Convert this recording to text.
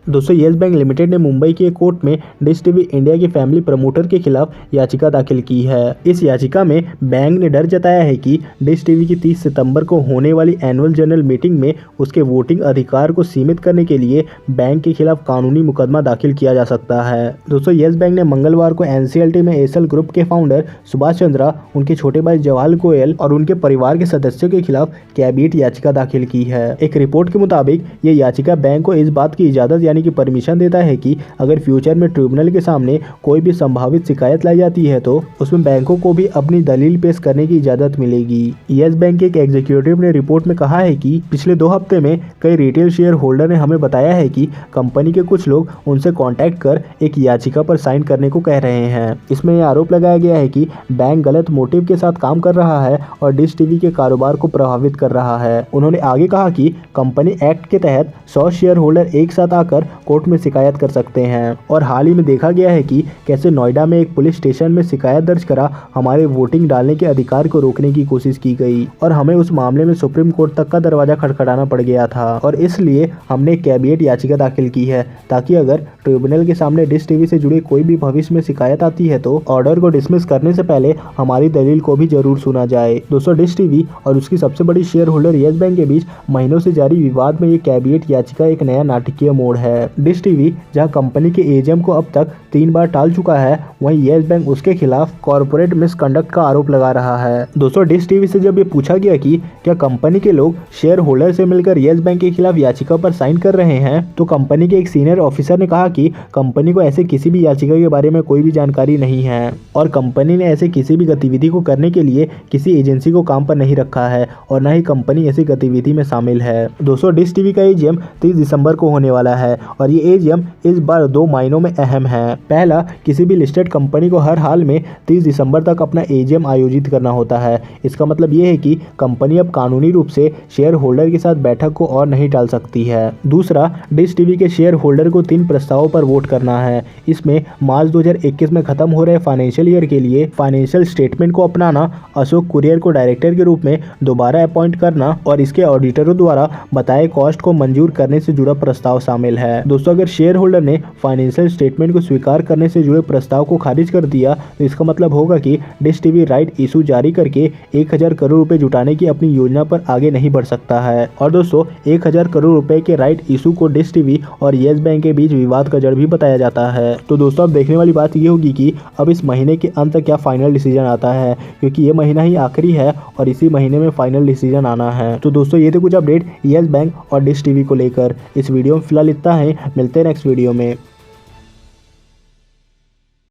दोस्तों yes bank limited ने मुंबई की एक कोर्ट में डिश टीवी इंडिया के फैमिली प्रमोटर के खिलाफ याचिका दाखिल की है। इस याचिका में बैंक ने डर जताया है कि डिश टीवी की 30 सितंबर को होने वाली एनुअल जनरल मीटिंग में उसके वोटिंग अधिकार को सीमित करने के लिए बैंक के खिलाफ कानूनी मुकदमा दाखिल किया जा सकता है। दोस्तों येस बैंक ने मंगलवार को एनसीएलटी में एसएल ग्रुप के फाउंडर सुभाष चंद्रा, उनके छोटे भाई जवाहर गोयल और उनके परिवार के सदस्यों के खिलाफ कैविएट याचिका दाखिल की है। एक रिपोर्ट के मुताबिक ये याचिका बैंक को इस बात की इजाजत यानी कि परमिशन देता है कि अगर फ्यूचर में ट्रिब्यूनल के सामने कोई भी संभावित शिकायत लाई जाती है तो उसमें बैंकों को भी अपनी दलील पेश करने की इजाजत मिलेगी। येस बैंक के एक एग्जीक्यूटिव ने रिपोर्ट में कहा है कि पिछले 2 हफ्ते में कई रिटेल शेयर होल्डर ने हमें बताया है कि कंपनी के कुछ लोग उनसे कॉन्टैक्ट कर एक याचिका पर साइन करने को कह रहे हैं। इसमें यह आरोप लगाया गया है कि बैंक गलत मोटिव के साथ काम कर रहा है और डिश टीवी के कारोबार को प्रभावित कर रहा है। उन्होंने आगे कहा कि कंपनी एक्ट के तहत 100 शेयर होल्डर एक साथ आकर कोर्ट में शिकायत कर सकते हैं और हाल ही में देखा गया है कि कैसे नोएडा में एक पुलिस स्टेशन में शिकायत दर्ज करा हमारे वोटिंग डालने के अधिकार को रोकने की कोशिश की गई और हमें उस मामले में सुप्रीम कोर्ट तक का दरवाजा खटखटाना पड़ गया था और इसलिए हमने कैविएट याचिका दाखिल की है ताकि अगर ट्रिब्यूनल के सामने डिश टीवी से जुड़ी कोई भी भविष्य में शिकायत आती है तो ऑर्डर को डिसमिस करने से पहले हमारी दलील को भी जरूर सुना जाए। दोस्तों डिश टीवी और उसकी सबसे बड़ी शेयर होल्डर येस बैंक के बीच महीनों से जारी विवाद में ये कैविएट याचिका एक नया नाटकीय मोड़ है। डिश टीवी जहां कंपनी के एजीएम को अब तक 3 बार टाल चुका है, वहीं येस बैंक उसके खिलाफ कॉर्पोरेट मिसकंडक्ट का आरोप लगा रहा है। दोस्तों डिश टीवी से जब ये पूछा गया कि क्या कंपनी के लोग शेयर होल्डर से मिलकर येस बैंक के खिलाफ याचिका पर साइन कर रहे हैं, तो कंपनी के एक सीनियर ऑफिसर ने कहा कि कंपनी को ऐसे किसी भी याचिका के बारे में कोई भी जानकारी नहीं है और कंपनी ने ऐसे किसी भी गतिविधि को करने के लिए किसी एजेंसी को काम पर नहीं रखा है और न ही कंपनी ऐसी गतिविधि में शामिल है। दोस्तों डिश टीवी का एजीएम 30 दिसंबर को होने वाला है और ये एजीएम इस बार 2 मायनों में अहम है। पहला, किसी भी लिस्टेड कंपनी को हर हाल में 30 दिसंबर तक अपना एजीएम आयोजित करना होता है। इसका मतलब ये है कि कंपनी अब कानूनी रूप से शेयर होल्डर के साथ बैठक को और नहीं टाल सकती है। दूसरा, डिश टीवी के शेयर होल्डर को 3 प्रस्तावों पर वोट करना है। इसमें मार्च 2021 में खत्म हो रहे फाइनेंशियल ईयर के लिए फाइनेंशियल स्टेटमेंट को अपनाना, अशोक कुरियर को डायरेक्टर के रूप में दोबारा अपॉइंट करना और इसके ऑडिटरों द्वारा बताए कॉस्ट को मंजूर करने से जुड़ा प्रस्ताव शामिल है। दोस्तों अगर शेयर होल्डर ने फाइनेंशियल स्टेटमेंट को स्वीकार करने से जुड़े प्रस्ताव को खारिज कर दिया तो इसका मतलब होगा कि डिश टीवी राइट इशू जारी करके 1000 करोड़ रुपए जुटाने की अपनी योजना पर आगे नहीं बढ़ सकता है। और दोस्तों 1000 करोड़ रुपए के राइट इशू को डिश टीवी और येस बैंक के बीच विवाद का जड़ भी बताया जाता है। तो दोस्तों अब देखने वाली बात ये होगी कि अब इस महीने के अंत तक क्या फाइनल डिसीजन आता है, क्योंकि ये महीना ही आखिरी है और इसी महीने में फाइनल डिसीजन आना है। तो दोस्तों ये थे कुछ अपडेट येस बैंक और डिश टीवी को लेकर। इस वीडियो में फिलहाल इतना है, मिलते हैं नेक्स्ट वीडियो में।